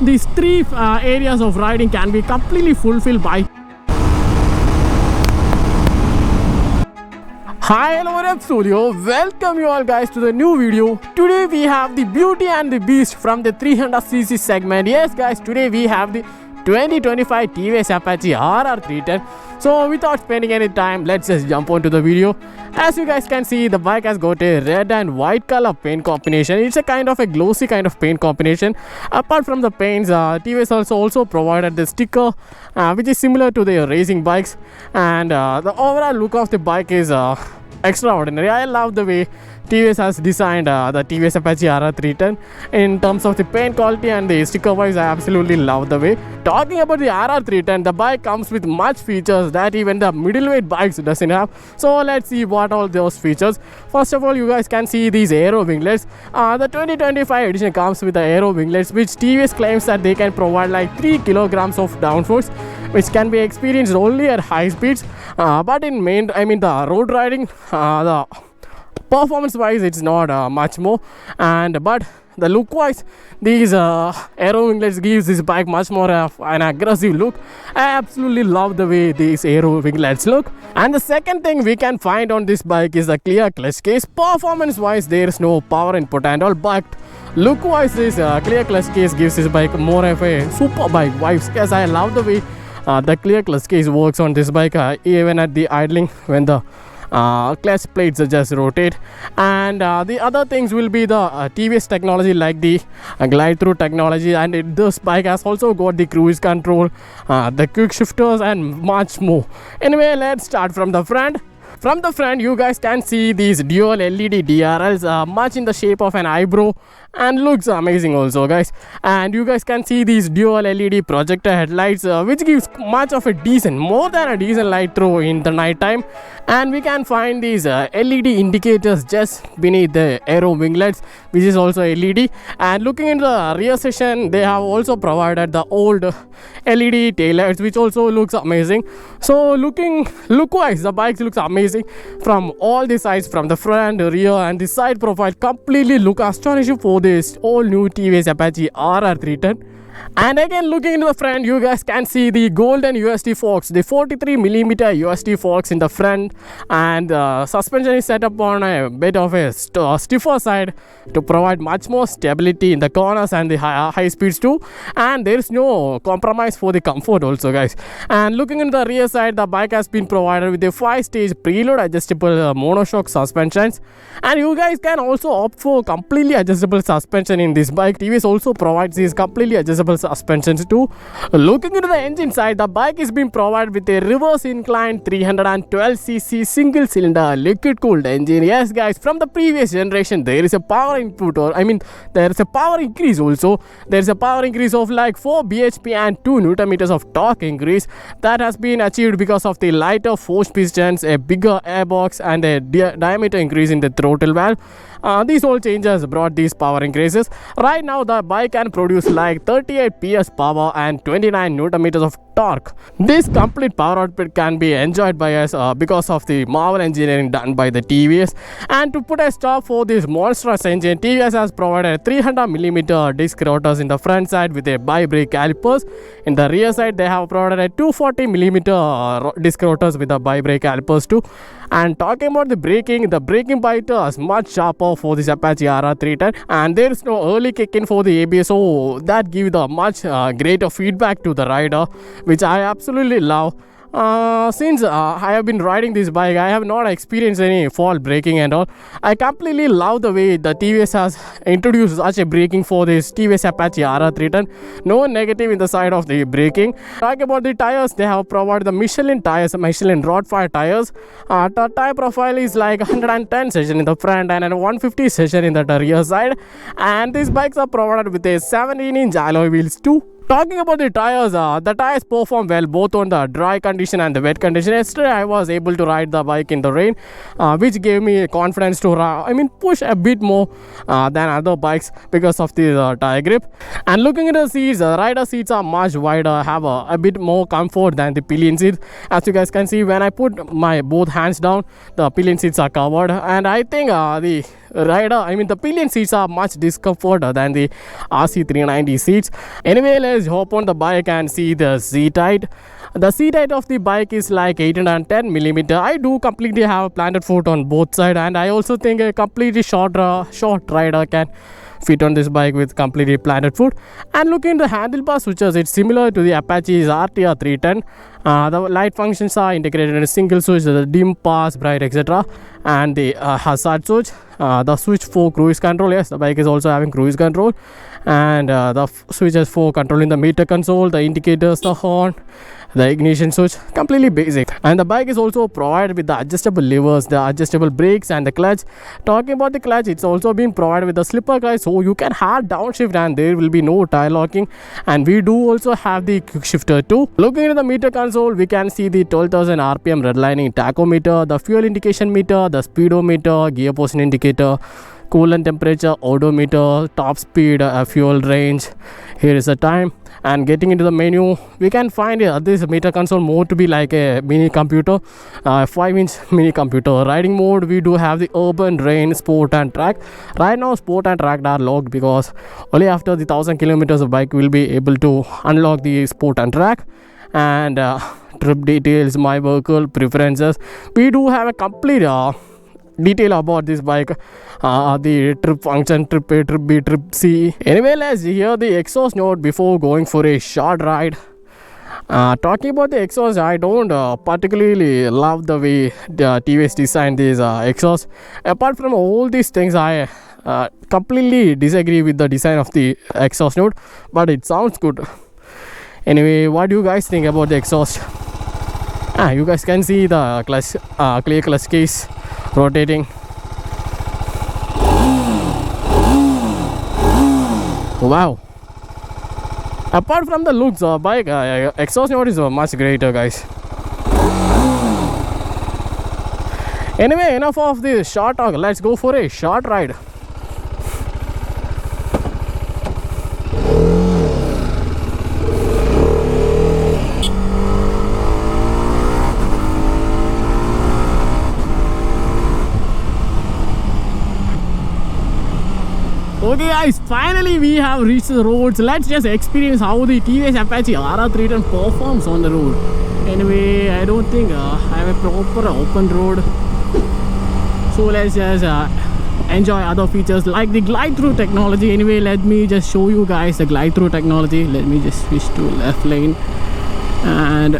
these three areas of riding can be completely fulfilled by. Hi, hello, REVSOUL. Welcome you all guys to the new video. Today we have the beauty and the beast from the 300cc segment. Yes guys, today we have the 2025 Tvs Apache RR310. So without spending any time, let's just jump on to the video. As you guys can see, the bike has got a red and white color paint combination. It's a kind of a glossy kind of paint combination. Apart from the paints, TVS also provided the sticker which is similar to the racing bikes, and the overall look of the bike is extraordinary. I love the way TVS has designed the TVS Apache RR310 in terms of the paint quality and the sticker wise. I absolutely love the way. Talking about the RR310, the bike comes with much features that even the middleweight bikes doesn't have. So let's see what all those features. First of all, you guys can see these aero winglets. The 2025 edition comes with the aero winglets, which TVS claims that they can provide like 3 kilograms of downforce, which can be experienced only at high speeds. But in the road riding, the performance wise it's not much more, but the look wise, these aero winglets gives this bike much more of an aggressive look. I absolutely love the way these aero winglets look. And the second thing we can find on this bike is the clear clutch case. Performance wise there is no power input and all, but look wise this clear clutch case gives this bike more of a super bike vibes. Yes, I love the way the clear clutch case works on this bike, even at the idling when the clutch plates just rotate. And the other things will be the TVS technology like the glide through technology, and this bike has also got the cruise control, the quick shifters and much more. Anyway, let's start from the front. From the front, you guys can see these dual LED DRLs, much in the shape of an eyebrow, and looks amazing also guys. And you guys can see these dual LED projector headlights, which gives much of a decent, more than a decent light throw in the night time. And we can find these LED indicators just beneath the aero winglets, which is also LED. And looking into the rear section, they have also provided the old LED taillights, which also looks amazing. So look wise, the bike looks amazing from all the sides, from the front, rear and the side profile. Completely look astonishing for this all new TVS Apache RR310. And again, looking into the front, you guys can see the golden USD forks, the 43mm USD forks in the front, and suspension is set up on a bit of a stiffer side to provide much more stability in the corners and the high speeds too. And there is no compromise for the comfort also guys. And looking into the rear side, the bike has been provided with a 5-stage preload adjustable monoshock suspensions, and you guys can also opt for completely adjustable suspension in this bike. TVS also provides these completely adjustable suspensions too. Looking into the engine side, the bike is being provided with a reverse inclined 312cc single cylinder liquid cooled engine. Yes guys, from the previous generation there is a power input, or there is a power increase also. There is a power increase of like 4 bhp and 2 Nm of torque increase that has been achieved because of the lighter forged pistons, a bigger airbox and a diameter increase in the throttle valve. These all changes brought these power increases. Right now the bike can produce like 38 PS power and 29 Nm of torque. This complete power output can be enjoyed by us because of the marvel engineering done by the TVS. And to put a stop for this monstrous engine, TVS has provided 300mm disc rotors in the front side with a bi-brake calipers. In the rear side they have provided 240mm disc rotors with the bi-brake calipers too. And talking about the braking bite is much sharper for this Apache RR310, and there is no early kick in for the ABS, so that gives the much greater feedback to the rider, which I absolutely love. Since I have been riding this bike, I have not experienced any fault braking and all. I completely love the way the TVS has introduced such a braking for this TVS Apache RR310. No negative in the side of the braking. Talking about the tires, they have provided the Michelin tires, Michelin Rod-Fire tires. The tire profile is like 110 session in the front and 150 session in the rear side. And these bikes are provided with a 17-inch alloy wheels too. Talking about the tires perform well both on the dry condition and the wet condition. Yesterday I was able to ride the bike in the rain, which gave me confidence to push a bit more than other bikes because of the tire grip. And looking at the seats, the rider seats are much wider, have a bit more comfort than the pillion seats. As you guys can see, when I put my both hands down, the pillion seats are covered, and I think the pillion seats are much discomfort than the RC390 seats. Anyway, let's hop on the bike and see the seat height. The seat height of the bike is like 810 millimeter. I do completely have a planted foot on both sides, and I also think a completely short rider can fit on this bike with completely planted foot. And looking at the handlebar switches, it's similar to the Apache's RTR 310. The light functions are integrated in a single switch, the dim, pass, bright, etc. And the hazard switch, the switch for cruise control. Yes, the bike is also having cruise control, and the switches for controlling the meter console, the indicators, the horn, the ignition switch, completely basic. And the bike is also provided with the adjustable levers, the adjustable brakes, and the clutch. Talking about the clutch, it's also been provided with the slipper clutch, so you can hard downshift and there will be no tire locking. And we do also have the quick shifter too. Looking at the meter console, we can see the 12,000 RPM redlining tachometer, the fuel indication meter, the speedometer, gear position indicator, coolant temperature, odometer, top speed, fuel range. Here is the time. And getting into the menu, we can find this meter console more to be like a mini computer, 5-inch mini computer. Riding mode, we do have the urban, rain, sport and track. Right now sport and track are locked because only after the 1000 kilometers of bike will be able to unlock the sport and track. And trip details, my vehicle preferences, we do have a complete detail about this bike, the trip function, trip A, trip B, trip C. Anyway, let's hear the exhaust note before going for a short ride. Talking about the exhaust, I don't particularly love the way the TVS designed this exhaust. Apart from all these things, I completely disagree with the design of the exhaust note, but it sounds good. Anyway, what do you guys think about the exhaust? You guys can see the clutch, clear clutch case rotating. Wow. Apart from the looks, bike exhaust note is much greater, guys. Anyway, enough of this short talk. Let's go for a short ride. Okay guys, finally we have reached the roads. Let's just experience how the TVS Apache RR310 performs on the road. Anyway, I don't think I have a proper open road, so let's just enjoy other features like the glide through technology. Anyway, let me just show you guys the glide through technology. Let me just switch to left lane. And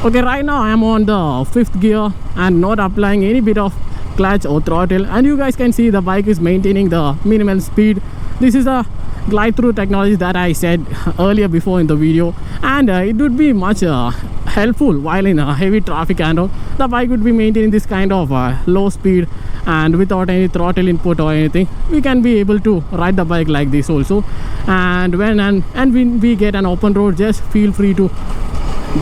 okay, right now I am on the 5th gear and not applying any bit of clutch or throttle, and you guys can see the bike is maintaining the minimal speed. This is the glide through technology that I said earlier before in the video, and it would be much helpful while in heavy traffic and all. The bike would be maintaining this kind of low speed, and without any throttle input or anything, we can be able to ride the bike like this also. And when we get an open road, just feel free to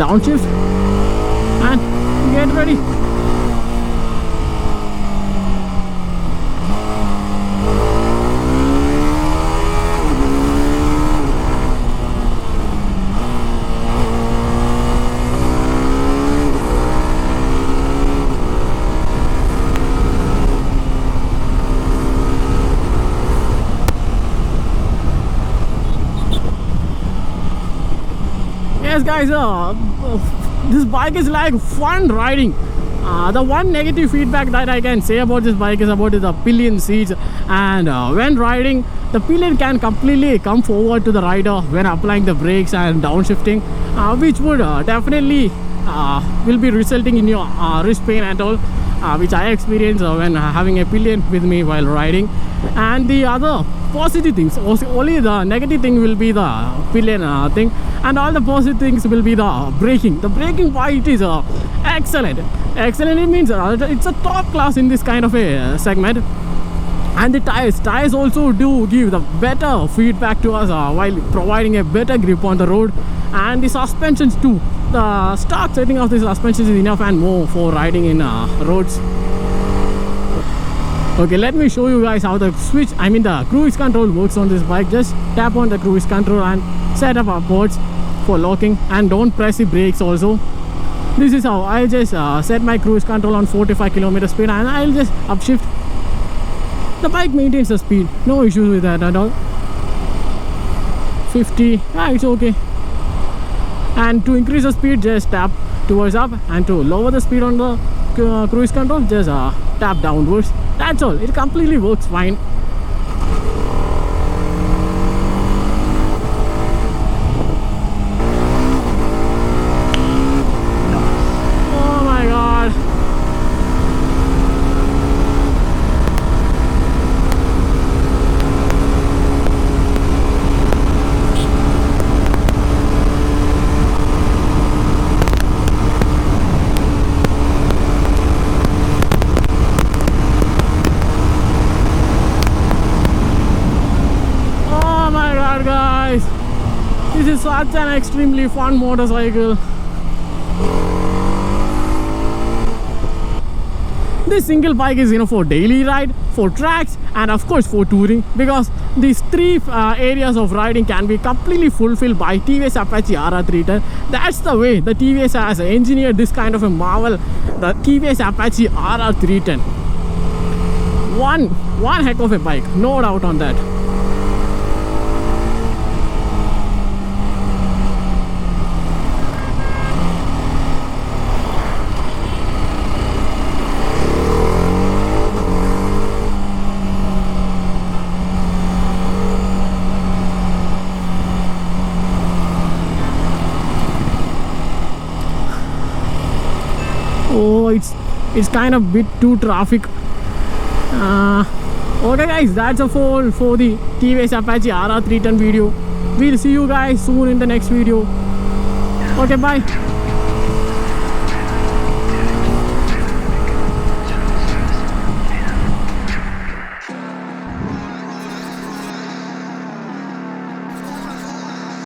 downshift and get ready. Yes guys, this bike is like fun riding. The one negative feedback that I can say about this bike is about the pillion seats, and when riding the pillion can completely come forward to the rider when applying the brakes and downshifting, which would definitely will be resulting in your wrist pain and all, which I experience when having a pillion with me while riding. And the other positive things, only the negative thing will be the pillion thing, and all the positive things will be the braking. The braking part is excellent. It means it's a top class in this kind of a segment. And the tires also do give the better feedback to us while providing a better grip on the road. And the suspensions too, the stock setting of the suspensions is enough and more for riding in roads. Okay, let me show you guys how the the cruise control works on this bike. Just tap on the cruise control and set up our ports for locking, and don't press the brakes also. This is how I just set my cruise control on 45 km speed, and I'll just upshift. The bike maintains the speed, no issues with that at all. 50, it's okay. And to increase the speed, just tap towards up, and to lower the speed on the cruise control, just tap downwards. That's all. It completely works fine. Oh my god. Guys, this is such an extremely fun motorcycle. This single bike is for daily ride, for tracks, and of course for touring, because these three areas of riding can be completely fulfilled by Tvs Apache RR310. That's the way the TVS has engineered this kind of a marvel, the Tvs Apache RR310. One heck of a bike, no doubt on that. Oh, it's kind of bit too traffic. Okay guys, that's all for the Tvs Apache RR310 video. We'll see you guys soon in the next video. Okay, bye.